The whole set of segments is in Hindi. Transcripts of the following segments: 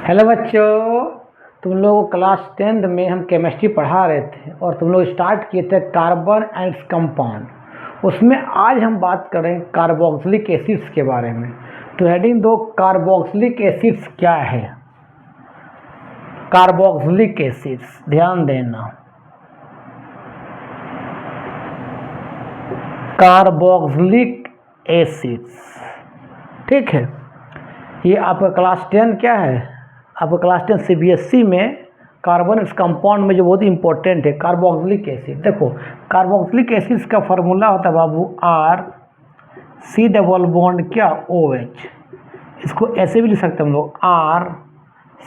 हेलो बच्चों, तुम लोग क्लास 10th में हम केमिस्ट्री पढ़ा रहे थे और तुम लोग स्टार्ट किए थे कार्बन एंड इट्स कंपाउंड। उसमें आज हम बात करें कार्बोक्सिलिक एसिड्स के बारे में। तो हेडिंग दो, कार्बोक्सिलिक एसिड्स क्या है। कार्बोक्सिलिक एसिड्स, ध्यान देना, कार्बोक्सिलिक एसिड्स, ठीक है। ये आपका क्लास 10 क्या है, आपका क्लास 10 CBSE में कार्बन इस कंपाउंड में जो बहुत इंपॉर्टेंट है कार्बोक्सिलिक एसिड। देखो, कार्बोक्सिलिक एसिड्स का फार्मूला होता है बाबू RC डबल बॉन्ड क्या OH। इसको ऐसे भी लिख सकते हैं हम लोग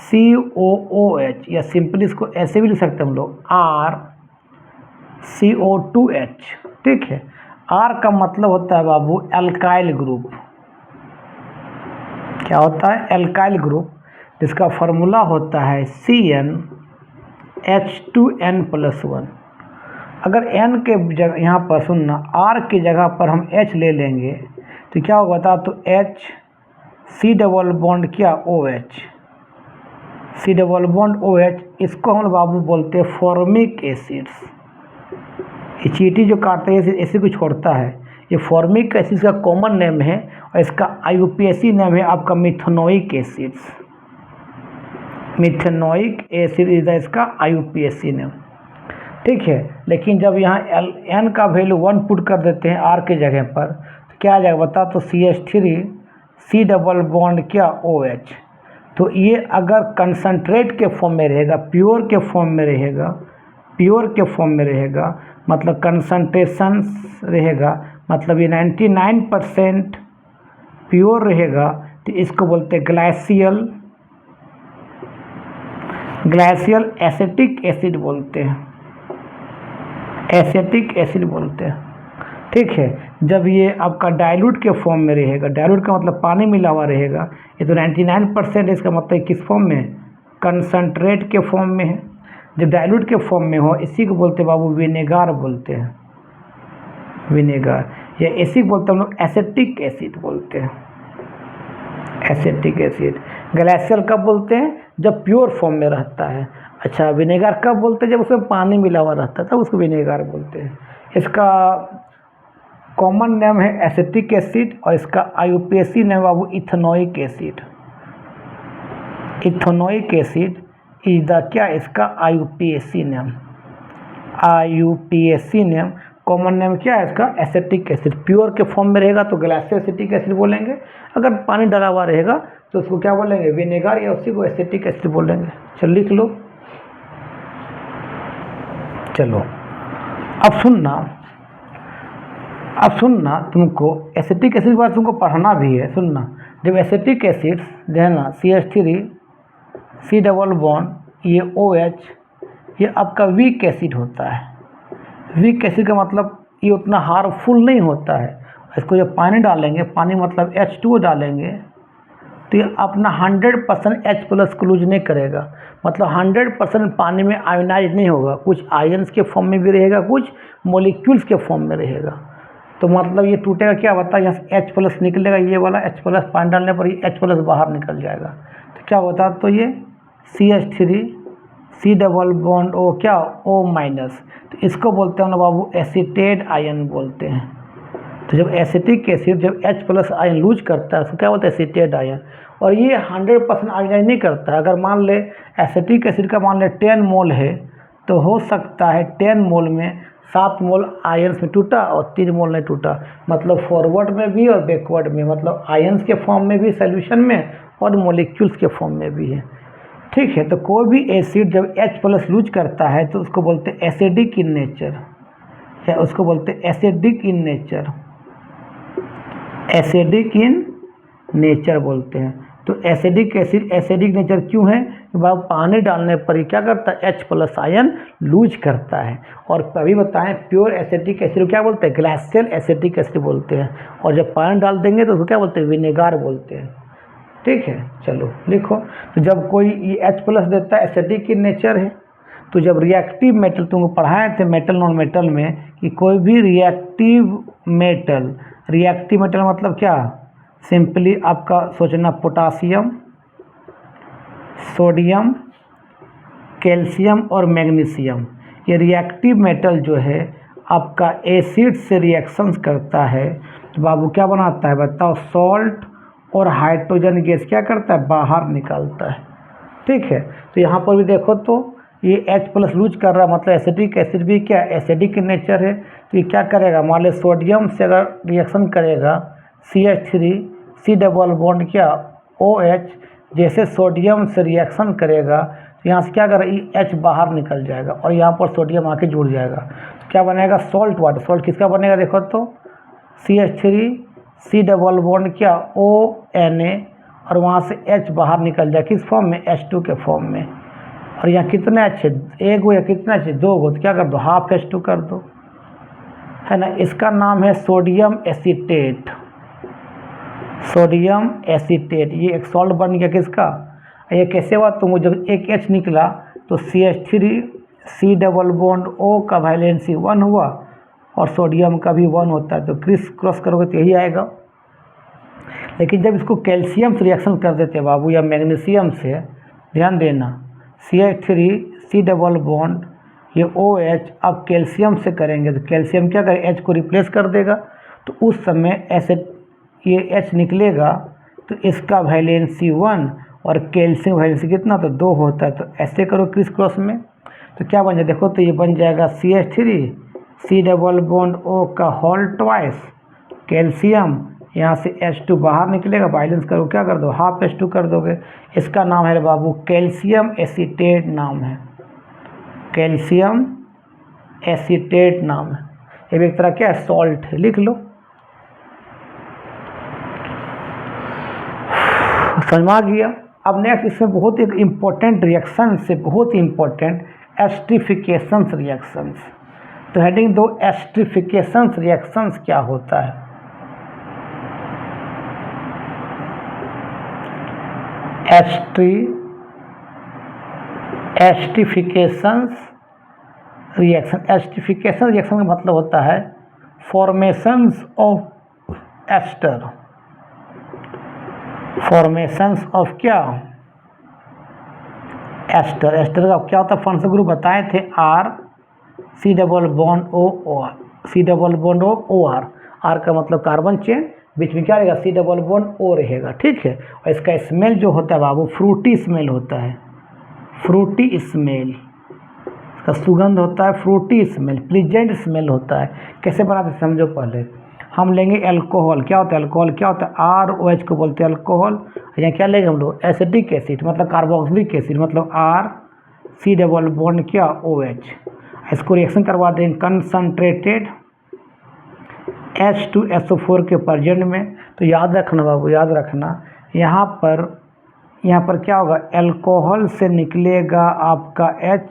RCOOH, या सिंपली इसको ऐसे भी लिख सकते हैं हम लोग RCO2H, ठीक है। R का मतलब होता है बाबू एल्काइल ग्रुप। क्या होता है? एल्काइल ग्रुप, जिसका फार्मूला होता है CnH2n+1। अगर n के जगह यहाँ पर सुनना R की जगह पर हम H ले लेंगे तो क्या होगा बता। तो HC डबल बॉन्ड क्या OH, C double bond OH, इसको हम बाबू बोलते हैं फॉर्मिक एसिड्स। ये चींटी जो काटते हैं ऐसे को छोड़ता है, ये फॉर्मिक एसिड का कॉमन नेम है और इसका IUPAC नेम है आपका methanoic acids. Methanoic acid is इसका IUPAC नेम, ठीक है। लेकिन जब यहाँ n का वैल्यू 1 पुट कर देते हैं R के जगह पर तो क्या आ जाएगा बता। तो CH3C डबल बॉन्ड क्या OH। तो ये अगर कंसनट्रेट के फॉर्म में रहेगा, प्योर के फॉर्म में रहेगा, प्योर के फॉर्म में रहेगा मतलब कंसंट्रेशन रहेगा, मतलब ये 99% प्योर रहेगा, तो इसको बोलते हैं ग्लाइसियल एसिटिक एसिड बोलते हैं, एसिटिक एसिड बोलते हैं, ठीक है। जब ये आपका डाइल्यूट के फॉर्म में रहेगा, डाइल्यूट का मतलब पानी मिला हुआ रहेगा, ये तो 99% इसका मतलब किस फॉर्म में, कंसंट्रेट के फॉर्म में है। जब डाइल्यूट के फॉर्म में हो इसी को बोलते हैं बाबू विनेगार बोलते हैं, विनेगार, या इसी को बोलते हैं हम लोग एसिटिक एसिड बोलते हैं, एसिटिक एसिड। ग्लाइसियल कब बोलते हैं? जब प्योर फॉर्म में रहता है। अच्छा, विनेगार कब बोलते हैं? जब उसमें पानी मिला हुआ रहता है तब उसको विनेगार बोलते हैं। इसका कॉमन नेम है एसिटिक एसिड और इसका IUPAC name Babu ethanoic acid. Ethanoic acid is the क्या, इसका IUPAC name, IUPAC name. Common name क्या है इसका? Acetic acid. प्योर के फॉर्म में रहेगा तो ग्लाइसियल एसिटिक एसिड बोलेंगे, अगर पानी डाला हुआ रहेगा तो उसको क्या बोलेंगे, विनेगार, या उसी को एसिटिक एसिड बोलेंगे। चल लिख लो। चलो अब सुनना, तुमको एसिटिक एसिड के बाद तुमको पढ़ना भी है। सुनना, जब एसिटिक एसिड्स देना CH3C डबल बॉन्ड ये OH, ये आपका वीक एसिड होता है। वीक एसिड का मतलब ये उतना हार्मफुल नहीं होता है। इसको जब पानी डालेंगे, पानी मतलब H2O डालेंगे, तो ये अपना 100% H+ को लूज नहीं करेगा, मतलब 100% पानी में आयोनाइज नहीं होगा। कुछ आयन्स के फॉर्म में भी रहेगा, कुछ मॉलिक्यूल्स के फॉर्म में रहेगा। तो मतलब ये टूटेगा क्या बता, यहाँ से H+ निकलेगा, ये वाला H+ पानी डालने पर ये H+ बाहर निकल जाएगा। तो क्या होता है, तो ये CH3C डबल बॉन्ड O क्या O-, तो इसको बोलते हैं ना बाबू एसिटेट आयन बोलते हैं। तो जब एसिटिक एसिड जब H+ आयन लूज करता है उसको क्या बोलते हैं, एसिटेट आयन। और ये 100% आयनाइज नहीं करता है। अगर मान ले एसिटिक एसिड का मान ले 10 मोल है तो हो सकता है 10 मोल में 7 मोल आयन्स में टूटा और 3 मोल नहीं टूटा, मतलब फॉरवर्ड में भी और बैकवर्ड में, मतलब आयन्स के फॉर्म में भी सोल्यूशन में और मॉलिक्यूल्स के फॉर्म में भी है, ठीक है। तो कोई भी एसिड जब H+ लूज करता है तो उसको बोलते हैं एसिडिक इन नेचर, या उसको बोलते हैं acidic in nature, acidic in nature बोलते हैं। तो एसिडिक एसिड एसिडिक नेचर क्यों है? बाबू पानी डालने पर ही क्या करता है, H+ आयन लूज करता है। और कभी बताएं प्योर एसिटिक एसिड क्या बोलते हैं, ग्लाइसियल एसिटिक एसिड बोलते हैं। और जब पानी डाल देंगे तो उसको क्या बोलते हैं, विनेगार बोलते हैं, ठीक है। चलो लिखो। तो जब कोई ये H+ देता है एसिडिक इन नेचर है, तो जब रिएक्टिव मेटल तुमको पढ़ाए थे मेटल नॉन मेटल में कि कोई भी रिएक्टिव मेटल मतलब क्या, सिंपली आपका सोचना पोटासियम सोडियम, कैल्शियम और मैग्नीशियम, ये रिएक्टिव मेटल जो है आपका एसिड से रिएक्शंस करता है तो बाबू क्या बनाता है बताओ, सॉल्ट और हाइड्रोजन गैस क्या करता है, बाहर निकालता है। ठीक है, तो यहाँ पर भी देखो तो ये H+ लूज कर रहा है, मतलब एसिडिक एसिड भी क्या एसिडिक नेचर है, तो ये क्या करेगा, मान लो सोडियम से अगर रिएक्शन करेगा CH3 C डबल बॉन्ड क्या OH, जैसे सोडियम से रिएक्शन करेगा तो यहाँ से क्या करेगा H बाहर निकल जाएगा और यहाँ पर सोडियम आके जुड़ जाएगा, तो क्या बनेगा सॉल्ट वाटर। सॉल्ट किसका बनेगा देखो तो CH3 C डबल बॉन्ड क्या ONA और वहाँ से H बाहर निकल जाए किस फॉर्म में, H2 के फॉर्म में। और यहाँ कितने अच्छे, एक गो या कितना अच्छे, दो गो, तो क्या कर दो हाफ H2 कर दो, है ना। इसका नाम है सोडियम एसीटेट। सोडियम एसीटेट ये एक सॉल्ट बन गया किसका, ये कैसे हुआ, तो जब एक H निकला तो CH3 C double bond O का वैलेंसी 1 हुआ और सोडियम का भी 1 होता है, तो क्रिस क्रॉस करोगे तो यही आएगा। लेकिन जब इसको कैल्शियम से रिएक्शन कर देते हैं बाबू या मैग्नीशियम से, ध्यान देना CH3 C डबल बॉन्ड ये OH अब कैल्शियम से करेंगे तो कैल्शियम क्या करेगा, H को रिप्लेस कर देगा, तो उस समय ऐसे ये H निकलेगा तो इसका वैलेंसी 1 और कैल्शियम वैलेंसी कितना, तो 2 होता है। तो ऐसे करो क्रिस क्रॉस में तो क्या बन जाए देखो, तो ये बन जाएगा CH3 C double bond O का होल ट्वाइस कैल्शियम, यहाँ से H2 बाहर निकलेगा, बैलेंस करो क्या कर दो हाफ H2 कर दोगे। इसका नाम है बाबू कैल्शियम एसीटेट नाम है, कैल्शियम एसीटेट नाम है। ये भी एक तरह क्या है सॉल्ट है, लिख लो। समझ में आ गया। अब नेक्स्ट इसमें बहुत एक इम्पोर्टेंट रिएक्शन से बहुत इम्पोर्टेंट एस्ट्रिफिकेशंस रिएक्शंस, तो हेडिंग दो एस्ट्रिफिकेशंस रिएक्शंस क्या होता है। एस्ट्रिफिकेशंस रिएक्शन, एस्ट्रिफिकेशन रिएक्शन का मतलब होता है formations of ester, formations of क्या एस्टर। एस्टर का क्या होता है, फंक्शनल ग्रुप बताए थे R C double bond O OR, C double bond O OR, R का मतलब कार्बन चेन, बीच में क्या रहेगा C डबल बॉन्ड O रहेगा। ठीक है, और इसका स्मेल जो होता है बाबू फ्रूटी स्मेल होता है, फ्रूटी स्मेल, इसका सुगंध होता है फ्रूटी स्मेल, प्लीजेंट स्मेल होता है। कैसे बनाते समझो, पहले हम लेंगे अल्कोहल, क्या होता है अल्कोहल, क्या होता है ROH को बोलते हैं अल्कोहल। यहाँ क्या लेंगे हम लोग एसिटिक एसिड मतलब कार्बोक्सिलिक एसिड मतलब R C डबल बॉन्ड क्या OH, इसको रिएक्शन करवा देंगे कंसनट्रेटेड H2SO4 के प्रेजेंट में। तो याद रखना बाबू, याद रखना यहाँ पर क्या होगा, अल्कोहल से निकलेगा आपका H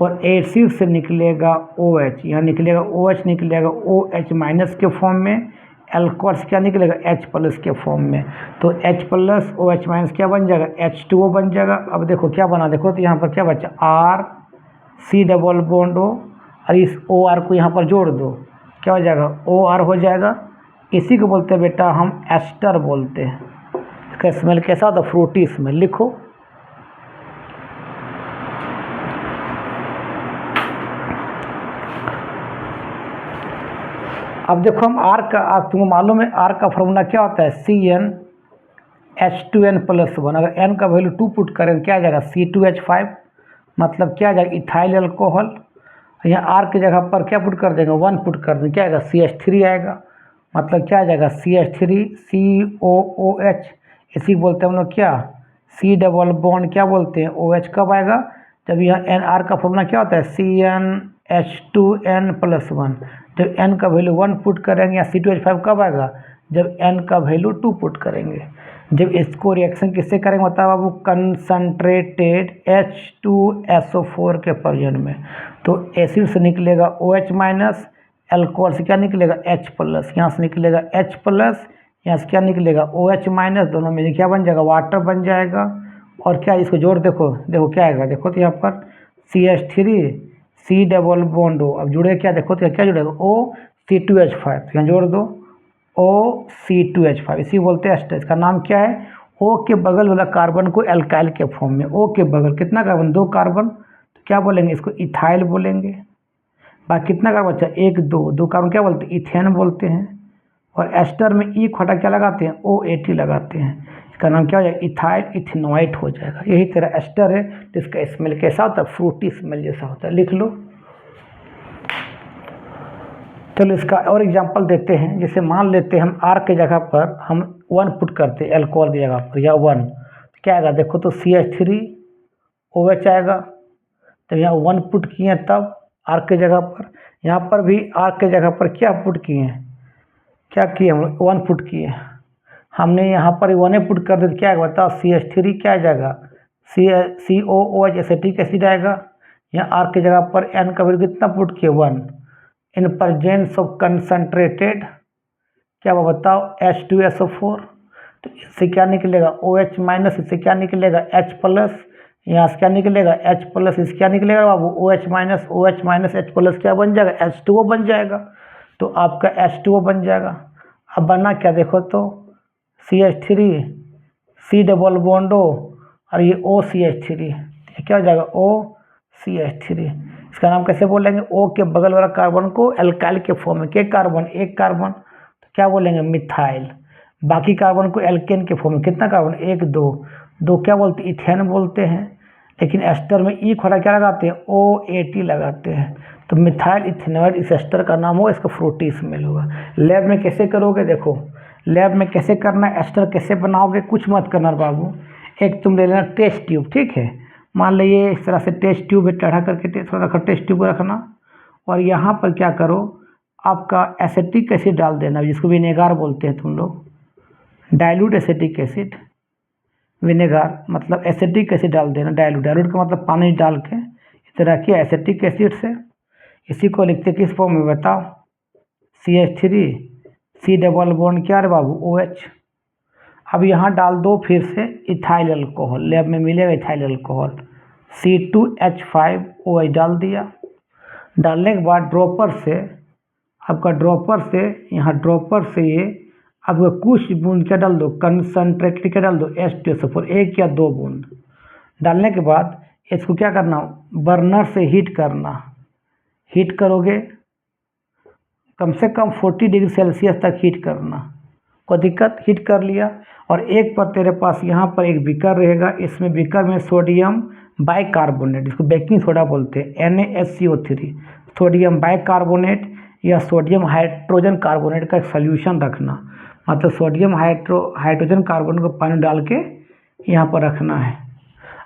और एसिड से निकलेगा OH, यहाँ निकलेगा OH निकलेगा OH माइनस के फॉर्म में, अल्कोहल से क्या निकलेगा H+ के फॉर्म में। तो H+ OH माइनस क्या बन जाएगा H2O बन जाएगा। अब देखो क्या बना, देखो तो यहाँ पर क्या बचा R C double bond O और इस OR को यहाँ पर जोड़ दो, क्या हो जाएगा OR हो जाएगा। इसी को बोलते हैं बेटा हम एस्टर बोलते हैं। इसका स्मेल कैसा होता है, फ्रूटी स्मेल, लिखो। अब देखो हम R का, आप तुमको मालूम है R का फॉर्मूला क्या होता है CnH2n+1। अगर n का वैल्यू 2 पुट करें क्या आ जाएगा C2H5, मतलब क्या आ जाएगा इथाइल अल्कोहल। यहाँ R की जगह पर क्या पुट कर देंगे 1 पुट कर देंगे, क्या आएगा CH3 आएगा, मतलब क्या आ जाएगा CH3 COOH। इसी बोलते हैं हम लोग क्या C डबल बॉन्ड क्या बोलते हैं OH। कब आएगा, जब यह NR का फॉर्मूला क्या होता है CnH2n+1। जब n का वैल्यू 1 पुट करेंगे, या C2H5 कब आएगा, जब n का वैल्यू 2 पुट करेंगे। जब इसको रिएक्शन किससे करेंगे बताओ बाबू, कंसनट्रेटेड H2SO4 के प्रेजेंट में। तो एसिड से निकलेगा OH माइनस, अल्कोहल से क्या निकलेगा H+, यहाँ से निकलेगा H+, यहाँ से क्या निकलेगा OH माइनस, दोनों में क्या बन जाएगा वाटर बन जाएगा। और क्या इसको जोड़ देखो, देखो क्या आएगा, देखो तो यहाँ पर CH3 C double bond O, अब जुड़े क्या, देखो तो क्या जुड़ेगा OC2H5, यहाँ जोड़ दो OC2H5, इसी बोलते हैं एस्टर। इसका नाम क्या है ओ के बगल वाला कार्बन को एल्काइल के फॉर्म में, ओ के बगल कितना कार्बन, 2 कार्बन, तो क्या बोलेंगे इसको इथाइल बोलेंगे। बाकी कितना कार्बन बचा, 1 2 कार्बन क्या बोलते हैं, इथेन बोलते हैं। और एस्टर में ई खटा क्या लगाते हैं, OAT लगाते हैं। इसका नाम क्या हो जाएगा, इथाइल इथेनॉइट हो जाएगा। यही तेरा एस्टर है जिसका स्मेल कैसा होता है, फ्रूटी स्मेल जैसा होता है। लिख लो। चलो इसका और एग्जांपल देते हैं। जैसे मान लेते हैं हम R के जगह पर हम 1 पुट करते हैं एल्कोहल की जगह पर, या 1, तो क्या आएगा देखो, तो CH3OH आएगा। तो यहाँ 1 पुट किए हैं तब R के जगह पर, यहाँ पर भी R के जगह पर क्या पुट किए हैं, क्या किए हम 1 पुट किए। हमने यहाँ पर 1 पुट कर दे तो क्या आएगा बताओ, CH3 क्या आ जाएगा, COOH एसिटिक एसिड आएगा। यहाँ R की जगह पर N का वैल्यू कितना पुट किए, 1। इन प्रेजेंस ऑफ कंसंट्रेटेड क्या वो बताओ, H2SO4। तो इससे क्या निकलेगा, OH माइनस, इससे क्या निकलेगा H प्लस, यहाँ से क्या निकलेगा H प्लस, इससे क्या निकलेगा बाबू OH माइनस H प्लस क्या बन जाएगा, H2O बन जाएगा। तो आपका H2O बन जाएगा। अब बना क्या देखो तो, CH3 C double bond O और ये OCH3, ये क्या हो जाएगा OCH3। इसका नाम कैसे बोलेंगे, O के बगल वाला कार्बन को एल्काइल के फॉर्म में, के कार्बन, 1 कार्बन, तो क्या बोलेंगे मिथाइल। बाकी कार्बन को एल्केन के फॉर्म में, कितना कार्बन, 1 2 क्या बोलते हैं, इथेन बोलते हैं। लेकिन एस्टर में ई खड़ा क्या लगाते हैं, OAT लगाते हैं। तो मिथाइल इथेनॉइड इस एस्टर का नाम होगा, इसका फ्रूटी स्मेल होगा। लैब में कैसे करोगे देखो, लैब में कैसे करना है, एस्टर कैसे बनाओगे, कुछ मत करना बाबू। एक तुम ले लेना टेस्ट ट्यूब, ठीक है। मान लीजिए इस तरह से टेस्ट ट्यूब है, टेढ़ा करके थोड़ा रखो, टेस्ट ट्यूब को रखना। और यहाँ पर क्या करो, आपका एसिटिक एसिड डाल देना, जिसको विनेगार बोलते हैं तुम लोग, डाइल्यूट एसिटिक एसिड। विनेगार मतलब एसिटिक एसिड डाल देना, डाइल्यूट का मतलब पानी डाल के इस तरह की एसिटिक एसिड से। इसी को लिखते किस फॉर्म में बताओ, CH3 C डबल बॉन्ड क्या रे बाबू, OH। अब यहाँ डाल दो फिर से इथाइल अल्कोहल, लैब में मिलेगा इथाइल अल्कोहल, C2H5OH डाल दिया। डालने के बाद ड्रॉपर से, आपका ड्रॉपर से यहाँ ड्रॉपर से ये आपको कुछ बूंद क्या डाल दो, कंसनट्रेटेड क्या डाल दो, H2SO4, 1 या 2 बूंद। डालने के बाद इसको क्या करना, बर्नर से हीट करना। हीट करोगे कम से कम 40 डिग्री सेल्सियस तक हीट करना, कोई दिक्कत। हीट कर लिया और एक पर तेरे पास यहाँ पर एक बीकर रहेगा, इसमें बीकर में सोडियम बाइकार्बोनेट, जिसको बेकिंग सोडा बोलते हैं, NaSCO3, सोडियम बाइकार्बोनेट या सोडियम हाइड्रोजन कार्बोनेट का एक सोल्यूशन रखना। मतलब सोडियम हाइड्रोजन कार्बोनेट को पानी डाल के यहाँ पर रखना है।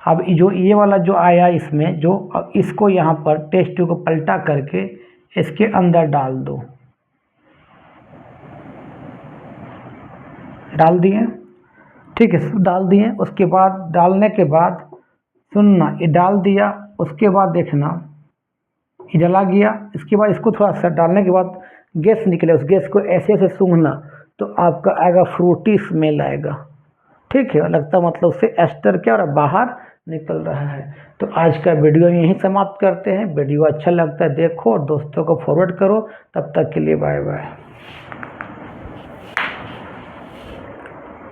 अब जो ये वाला जो आया इसमें, जो अब इसको यहाँ पर टेस्ट ट्यूब को पलटा करके इसके अंदर डाल दो। डाल दिए, ठीक है, डाल दिए। उसके बाद डालने के बाद सुनना, ये डाल दिया, उसके बाद देखना ये जला गया। इसके बाद इसको थोड़ा सा डालने के बाद गैस निकले, उस गैस को ऐसे ऐसे सूंघना तो आपका आएगा फ्रूटी स्मेल आएगा, ठीक है। लगता मतलब उससे एस्टर क्या और बाहर निकल रहा है। तो आज का वीडियो यहीं समाप्त करते हैं। वीडियो अच्छा लगता है देखो और दोस्तों को फॉरवर्ड करो। तब तक के लिए बाय बाय।